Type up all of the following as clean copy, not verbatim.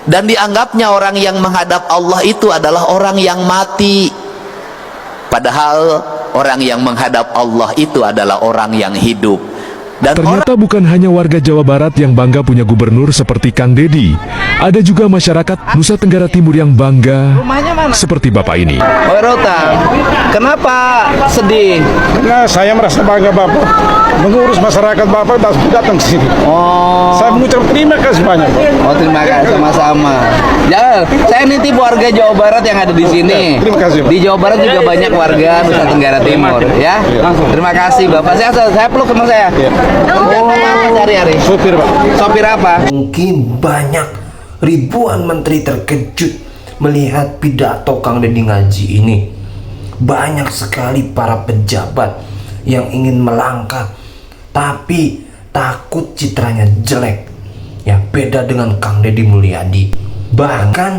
dan dianggapnya orang yang menghadap Allah itu adalah orang yang mati, padahal orang yang menghadap Allah itu adalah orang yang hidup. Dan ternyata bukan hanya warga Jawa Barat yang bangga punya gubernur seperti Kang Deddy. Ada juga masyarakat Nusa Tenggara Timur yang bangga seperti Bapak ini. Oi Rota, kenapa sedih? Karena saya merasa bangga Bapak mengurus masyarakat Bapak datang ke sini. Oh, Saya mengucap terima kasih banyak Pak. oh terima kasih, sama-sama. Ya, saya nitip warga Jawa Barat yang ada di sini. Terima kasih, Pak. Di Jawa Barat juga banyak warga Nusa Tenggara Timur, ya. Terima kasih Bapak. Saya peluk teman saya. Apa cari-cari? Supir Pak. Sopir apa? Mungkin banyak ribuan menteri terkejut melihat pidato Kang Deddy Ngaji ini. Banyak sekali para pejabat yang ingin melangkah tapi takut citranya jelek. Ya, beda dengan Kang Deddy Mulyadi. Bahkan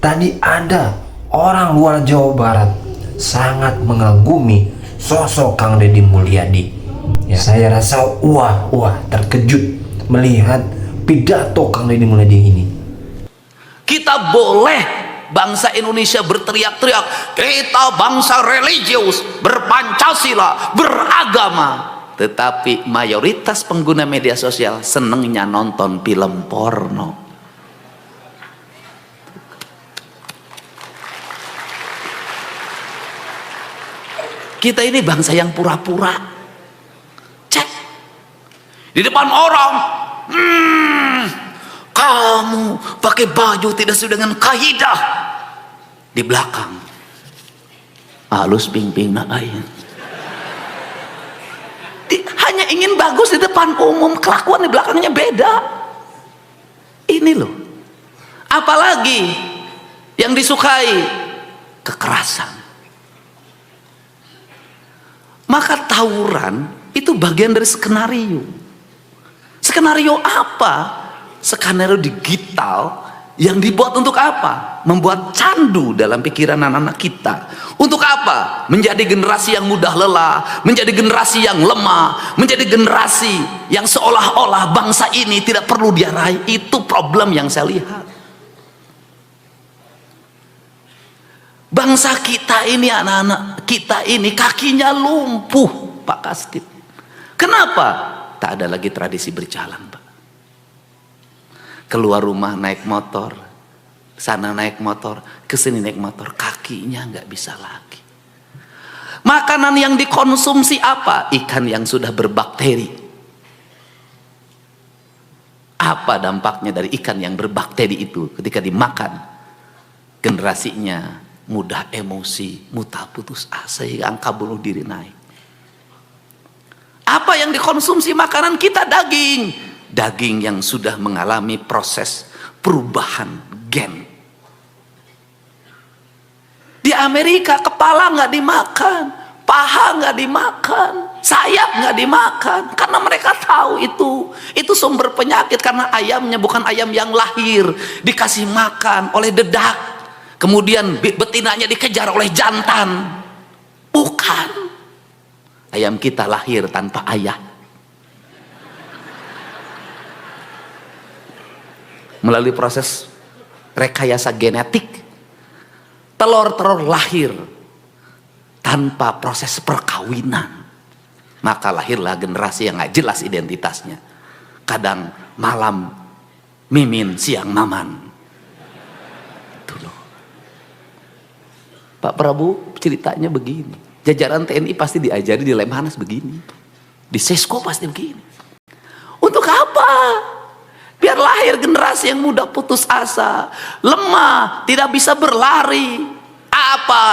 tadi ada orang luar Jawa Barat sangat mengagumi sosok Kang Deddy Mulyadi. Ya, saya rasa terkejut melihat pidato Kang Deddy Mulyadi ini. Kita boleh bangsa Indonesia berteriak-teriak, kita bangsa religius, berpancasila, beragama, tetapi mayoritas pengguna media sosial senengnya nonton film porno. Kita ini bangsa yang pura-pura. Cek di depan orang, kamu pakai baju tidak sesuai dengan kaidah. Di belakang, halus ping-ping nak ain. Hanya ingin bagus di depan umum, kelakuan di belakangnya beda. Ini loh. Apalagi yang disukai kekerasan. Maka tawuran itu bagian dari skenario. Skenario apa? Skenario digital yang dibuat untuk apa? Membuat candu dalam pikiran anak-anak kita. Untuk apa? Menjadi generasi yang mudah lelah, menjadi generasi yang lemah, menjadi generasi yang seolah-olah bangsa ini tidak perlu diarahi. Itu problem yang saya lihat. Bangsa kita ini, anak-anak kita ini kakinya lumpuh, Pak Kastip. Kenapa? Tak ada lagi tradisi berjalan, Pak. Keluar rumah naik motor, sana naik motor, kesini naik motor, kakinya nggak bisa lagi. Makanan yang dikonsumsi apa? Ikan yang sudah berbakteri. Apa dampaknya dari ikan yang berbakteri itu ketika dimakan? Generasinya mudah emosi, mudah putus asa, hingga angka bunuh diri naik. Apa yang dikonsumsi makanan kita? Daging. Daging yang sudah mengalami proses perubahan gen. Di Amerika kepala nggak dimakan, paha nggak dimakan, sayap nggak dimakan, karena mereka tahu itu sumber penyakit, karena ayamnya bukan ayam yang lahir dikasih makan oleh dedak. Kemudian betinanya dikejar oleh jantan. Bukan. Ayam kita lahir tanpa ayah. Melalui proses rekayasa genetik. Telur-telur lahir tanpa proses perkawinan. Maka lahirlah generasi yang gak jelas identitasnya. Kadang malam mimin, siang maman. Pak Prabowo ceritanya begini, jajaran TNI pasti diajari di Lemhanas begini, di Sesko pasti begini. Untuk apa? Biar lahir generasi yang mudah putus asa, lemah, tidak bisa berlari. Apa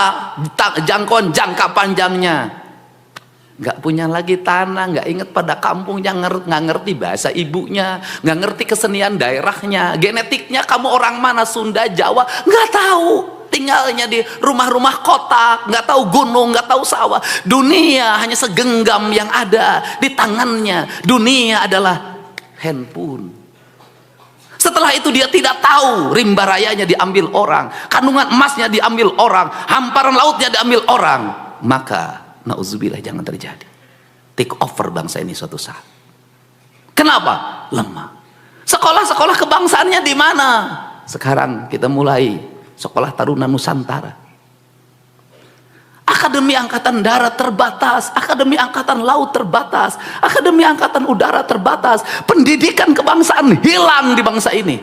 jangkauan jangka panjangnya? Nggak punya lagi tanah, nggak inget pada kampungnya, nggak ngerti bahasa ibunya, nggak ngerti kesenian daerahnya, genetiknya kamu orang mana, Sunda, Jawa, nggak tahu. Tinggalnya di rumah-rumah kota, nggak tahu gunung, nggak tahu sawah. Dunia hanya segenggam yang ada di tangannya. Dunia adalah handphone. Setelah itu dia tidak tahu rimba rayanya diambil orang, kandungan emasnya diambil orang, hamparan lautnya diambil orang. Maka nauzubillah, jangan terjadi take over bangsa ini suatu saat. Kenapa? Lemah. Sekolah-sekolah kebangsaannya di mana? sekarang kita mulai Sekolah Taruna Nusantara. Akademi Angkatan Darat terbatas, Akademi Angkatan Laut terbatas, Akademi Angkatan Udara terbatas. Pendidikan kebangsaan hilang di bangsa ini.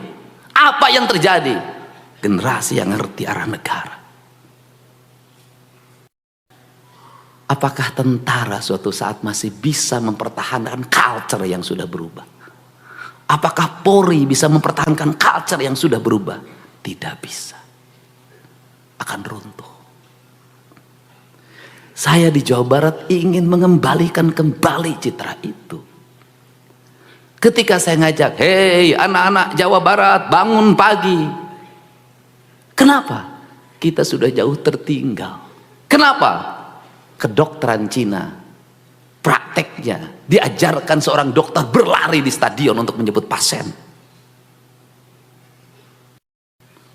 Apa yang terjadi? Generasi yang ngerti arah negara. Apakah tentara suatu saat masih bisa mempertahankan culture yang sudah berubah? Apakah Polri bisa mempertahankan culture yang sudah berubah? Tidak bisa. Akan runtuh. Saya di Jawa Barat ingin mengembalikan kembali citra itu. Ketika saya ngajak, hei anak-anak Jawa Barat, bangun pagi. Kenapa? Kita sudah jauh tertinggal. Kenapa? Kedokteran Cina, prakteknya diajarkan seorang dokter berlari di stadion untuk menjemput pasien.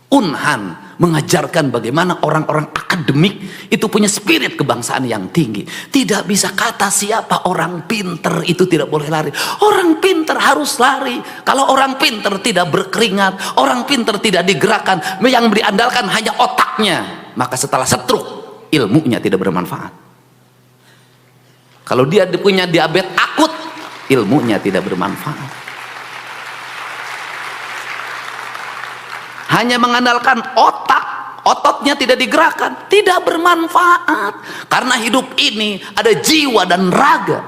Unhan mengajarkan bagaimana orang-orang akademik itu punya spirit kebangsaan yang tinggi. Tidak bisa kata siapa orang pinter itu tidak boleh lari. Orang pinter harus lari. Kalau orang pinter tidak berkeringat, orang pinter tidak digerakkan, yang diandalkan hanya otaknya, maka setelah stroke ilmunya tidak bermanfaat. Kalau dia punya diabetes akut, ilmunya tidak bermanfaat. Hanya mengandalkan otak, ototnya tidak digerakkan, tidak bermanfaat. Karena hidup ini ada jiwa dan raga.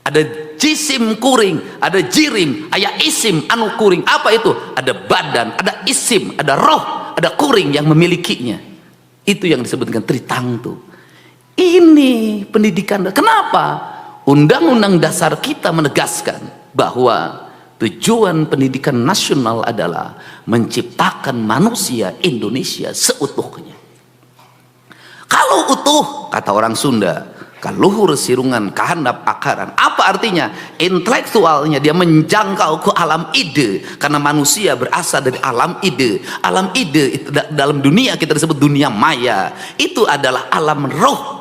Ada jisim kuring, ada jirim, aya isim anu kuring. Apa itu? Ada badan, ada isim, ada roh, ada kuring yang memilikinya. Itu yang disebutkan tritangtu. Ini pendidikan. Kenapa? Undang-undang dasar kita menegaskan bahwa tujuan pendidikan nasional adalah menciptakan manusia Indonesia seutuhnya. Kalau utuh, kata orang Sunda, kaluhur sirungan kahandap akaran. Apa artinya? Intelektualnya dia menjangkau ke alam ide, karena manusia berasal dari alam ide. Alam ide itu dalam dunia kita disebut dunia maya. Itu adalah alam roh.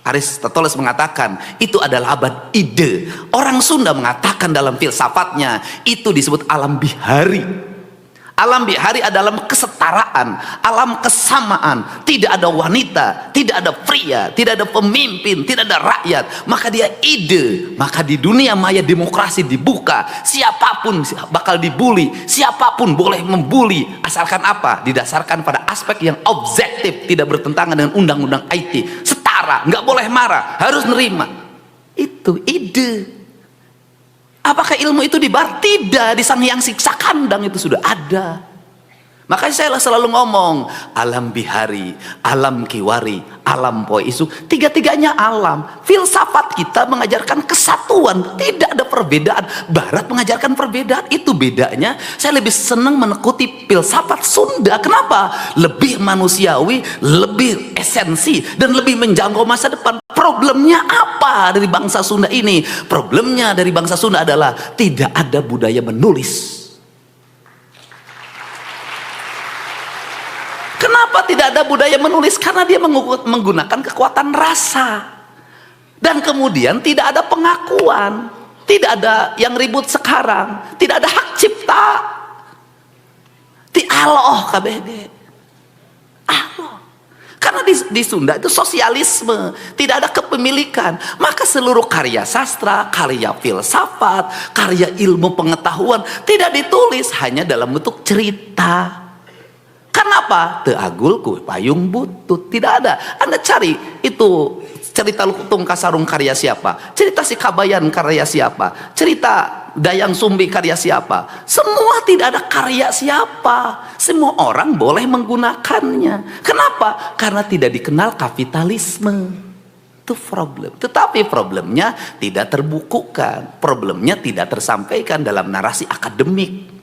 Aristoteles mengatakan itu adalah abad ide. Orang Sunda mengatakan dalam filsafatnya itu disebut alam bihari. Alam bihari adalah kesetaraan, alam kesamaan. Tidak ada wanita, tidak ada pria, tidak ada pemimpin, tidak ada rakyat. Maka dia ide. Maka di dunia maya demokrasi dibuka. Siapapun bakal dibully, siapapun boleh membuli. Asalkan apa? Didasarkan pada aspek yang objektif, tidak bertentangan dengan undang-undang IT. Setara, nggak boleh marah, harus nerima. Itu ide. Apakah ilmu itu dibar? Tidak. Di Sang Hyang Siksa Kandang itu sudah ada. Makanya saya selalu ngomong alam bihari, alam kiwari, alam poi isu, tiga-tiganya alam. Filsafat kita mengajarkan kesatuan, tidak ada perbedaan. Barat mengajarkan perbedaan, itu bedanya. Saya lebih senang menekuti filsafat Sunda. Kenapa? Lebih manusiawi, lebih esensi, dan lebih menjangkau masa depan. Problemnya apa dari bangsa Sunda ini? Problemnya dari bangsa Sunda adalah tidak ada budaya menulis. Kenapa tidak ada budaya menulis? Karena dia menggunakan kekuatan rasa. Dan kemudian tidak ada pengakuan. Tidak ada yang ribut sekarang. Tidak ada hak cipta. Ti aloh KBD. Aloh. Karena di Sunda itu sosialisme. Tidak ada kepemilikan. Maka seluruh karya sastra, karya filsafat, karya ilmu pengetahuan tidak ditulis, hanya dalam bentuk cerita. Kenapa? Teu agul ku payung butut. Tidak ada. Anda cari itu cerita Lutung Kasarung karya siapa? Cerita Si Kabayan karya siapa? Cerita Dayang Sumbi karya siapa? Semua tidak ada karya siapa. Semua orang boleh menggunakannya. Kenapa? Karena tidak dikenal kapitalisme. Itu problem. Tetapi problemnya tidak terbukukan. Problemnya tidak tersampaikan dalam narasi akademik.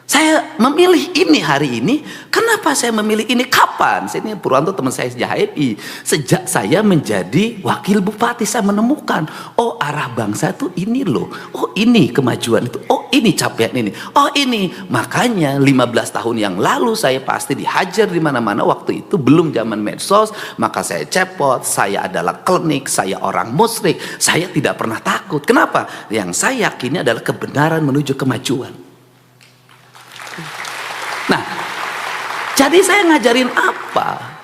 Saya memilih ini hari ini. Kenapa saya memilih ini? Kapan? Ini Purwanto teman saya sejak HMI. Sejak saya menjadi wakil bupati, saya menemukan, oh arah bangsa itu ini loh. Oh ini kemajuan itu. Oh ini capaian ini. Oh ini. Makanya 15 tahun yang lalu saya pasti dihajar di mana-mana. Waktu itu belum zaman medsos. Maka saya cepot. Saya adalah klinik. Saya orang musyrik. Saya tidak pernah takut. Kenapa? Yang saya yakini adalah kebenaran menuju kemajuan. Nah, jadi saya ngajarin apa?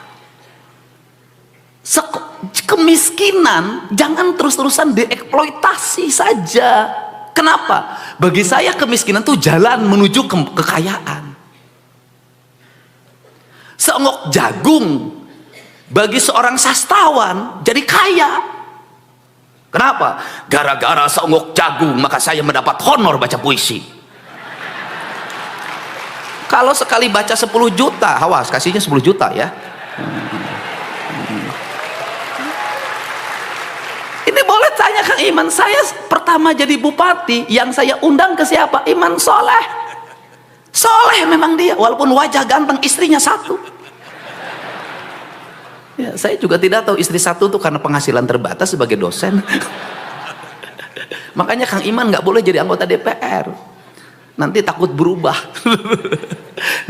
Kemiskinan jangan terus-terusan dieksploitasi saja. Kenapa? Bagi saya kemiskinan itu jalan menuju kekayaan. Seonggok jagung bagi seorang sastrawan jadi kaya. Kenapa? Gara-gara seonggok jagung maka saya mendapat honor baca puisi. Kalau sekali baca 10 juta, awas kasihnya 10 juta ya. Ini boleh tanya Kang Iman, saya pertama jadi bupati, yang saya undang ke siapa? Iman Soleh. Soleh memang dia, walaupun wajah ganteng, istrinya satu. Ya, saya juga tidak tahu istri satu itu karena penghasilan terbatas sebagai dosen. Makanya Kang Iman nggak boleh jadi anggota DPR. Nanti takut berubah.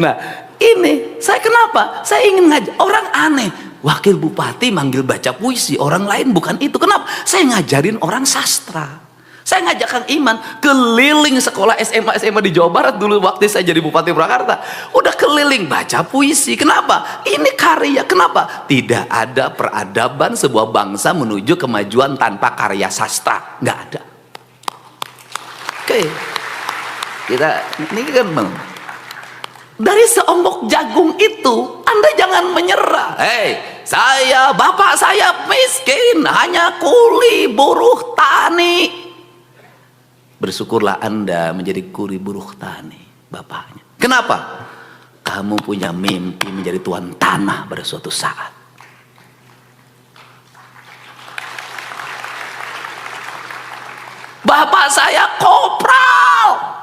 Nah, ini saya kenapa? Saya ingin ngajak orang aneh. Wakil bupati manggil baca puisi, orang lain bukan itu. Kenapa? Saya ngajarin orang sastra. Saya ngajak Kang Iman keliling sekolah SMA di Jawa Barat dulu waktu saya jadi Bupati Purwakarta. Udah keliling baca puisi. Kenapa? Ini karya. Kenapa? Tidak ada peradaban sebuah bangsa menuju kemajuan tanpa karya sastra. Nggak ada. Oke. Kita ini kan dari seonggok jagung itu Anda jangan menyerah. Bapak saya miskin, hanya kuli buruh tani. Bersyukurlah Anda menjadi kuli buruh tani bapaknya. Kenapa? Kamu punya mimpi menjadi tuan tanah pada suatu saat. Bapak saya kopral.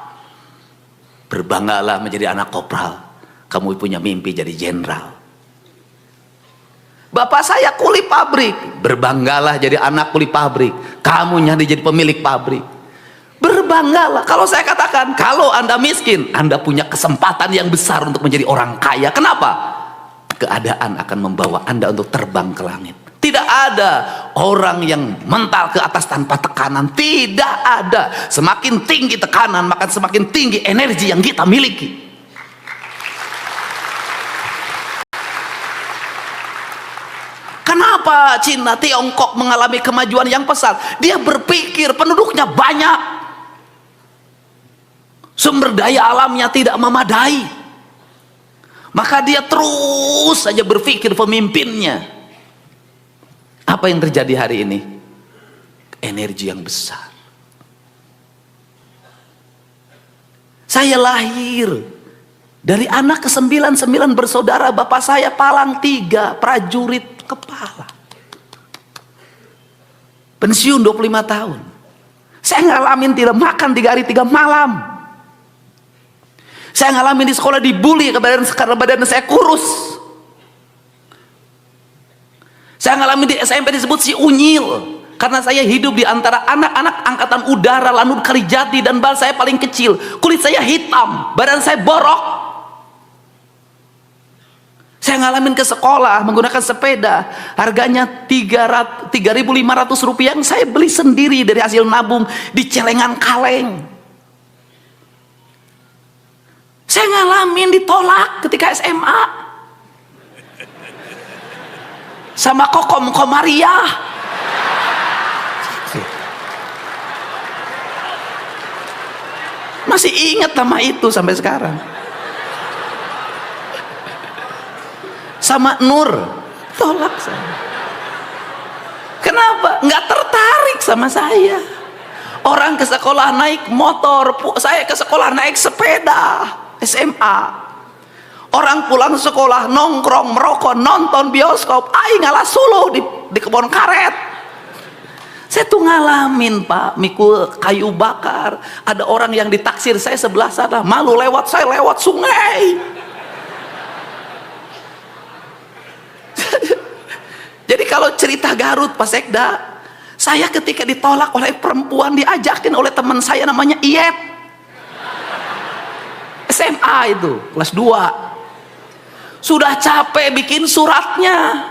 Berbanggalah menjadi anak kopral. Kamu punya mimpi jadi jenderal. Bapak saya kuli pabrik. Berbanggalah jadi anak kuli pabrik. Kamu jadi pemilik pabrik. Berbanggalah. Kalau saya katakan, kalau Anda miskin, Anda punya kesempatan yang besar untuk menjadi orang kaya. Kenapa? Keadaan akan membawa Anda untuk terbang ke langit. Tidak ada orang yang mental ke atas tanpa tekanan. Tidak ada. Semakin tinggi tekanan, maka semakin tinggi energi yang kita miliki. Kenapa Cina, Tiongkok mengalami kemajuan yang pesat? Dia berpikir penduduknya banyak, sumber daya alamnya tidak memadai, maka dia terus saja berpikir pemimpinnya. Apa yang terjadi hari ini? Energi yang besar. Saya lahir dari anak ke-9 bersaudara. Bapak saya palang 3, prajurit kepala. Pensiun 25 tahun. Saya ngalamin tidak makan 3 hari 3 malam. Saya ngalamin di sekolah dibully karena badan saya kurus. Saya ngalamin di SMP disebut si unyil karena saya hidup di antara anak-anak angkatan udara Lanut Kalijati dan bal saya paling kecil. Kulit saya hitam, badan saya borok. Saya ngalamin ke sekolah menggunakan sepeda, harganya 3.500 rupiah yang saya beli sendiri dari hasil nabung di celengan kaleng. Saya ngalamin ditolak ketika SMA sama Kokom Komariah. Masih ingat nama itu sampai sekarang. Sama Nur, tolak saya. Kenapa? Nggak tertarik sama saya. Orang ke sekolah naik motor, saya ke sekolah naik sepeda SMA. Orang pulang sekolah nongkrong, merokok, nonton bioskop, ngalah suluh di kebun karet. Saya tuh ngalamin Pak, mikul kayu bakar. Ada orang yang ditaksir saya sebelah sana, malu lewat, saya lewat sungai. Jadi kalau cerita Garut Pak Sekda, saya ketika ditolak oleh perempuan diajakin oleh teman saya namanya Iyep. SMA itu, kelas 2. Sudah capek bikin suratnya.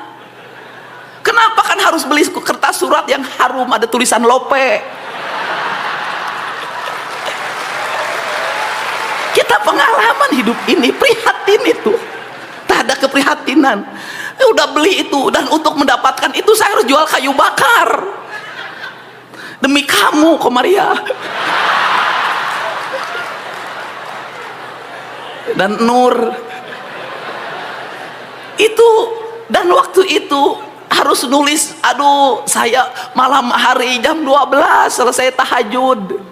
Kenapa kan harus beli kertas surat yang harum ada tulisan Lope? Kita cerita pengalaman hidup ini, prihatin itu. Tak ada keprihatinan. Udah beli itu, dan untuk mendapatkan itu saya harus jual kayu bakar. Demi kamu, Komaria. Dan Nur. Itu, dan waktu itu harus nulis, aduh saya malam hari jam 12 selesai tahajud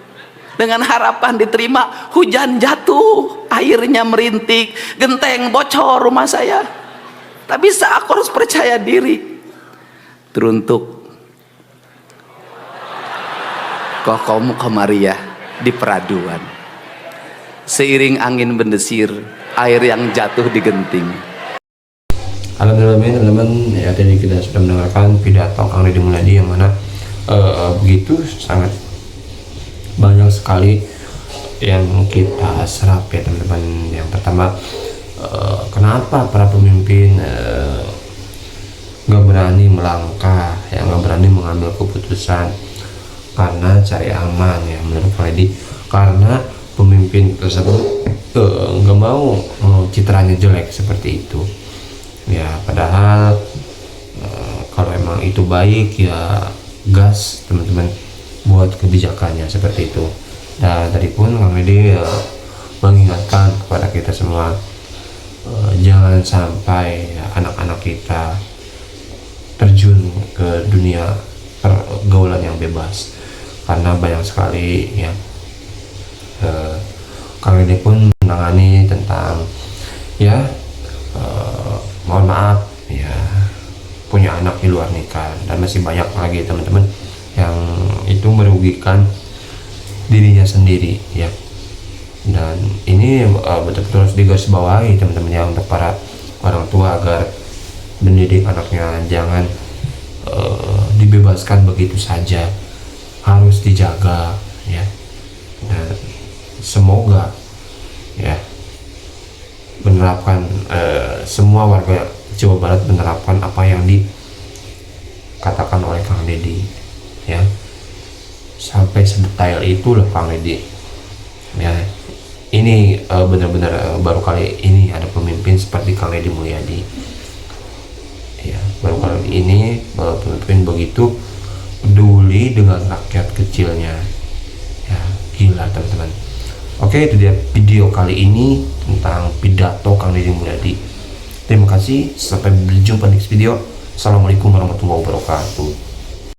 dengan harapan diterima. Hujan jatuh, airnya merintik, genteng bocor rumah saya. Tak bisa, aku harus percaya diri. Teruntuk kokomu Komaria di peraduan, seiring angin mendesir, air yang jatuh di genting. Alhamdulillah teman-teman, ya tadi kita sudah mendengarkan pidato Kang Deddy Mulyadi yang mana begitu sangat banyak sekali yang kita serap ya teman-teman. Yang pertama, kenapa para pemimpin nggak berani melangkah, ya nggak berani mengambil keputusan, karena cari aman ya menurut Kang Deddy. Karena pemimpin tersebut nggak mau citranya jelek seperti itu. Ya padahal kalau emang itu baik ya gas teman-teman buat kebijakannya seperti itu. Dan tadi pun Kang Deddy mengingatkan kepada kita semua, jangan sampai anak-anak kita terjun ke dunia pergaulan yang bebas, karena banyak sekali ya. Kang Deddy pun menangani tentang ya mohon maaf ya, punya anak di luar nikah, dan masih banyak lagi teman-teman yang itu merugikan dirinya sendiri ya. Dan ini betul-betul harus digarisbawahi teman-teman ya, untuk para orang tua agar mendidik anaknya jangan dibebaskan begitu saja, harus dijaga ya. Dan semoga ya menerapkan semua warga Jawa Barat menerapkan apa yang dikatakan oleh Kang Deddy ya, sampai sedetail itu loh Kang Deddy ya. Ini benar-benar baru kali ini ada pemimpin seperti Kang Deddy Mulyadi ya, baru kali ini pemimpin begitu peduli dengan rakyat kecilnya ya, gila teman-teman. Oke, itu dia video kali ini tentang pidato Kang Deddy Mulyadi. Terima kasih, sampai berjumpa di next video. Assalamualaikum warahmatullahi wabarakatuh.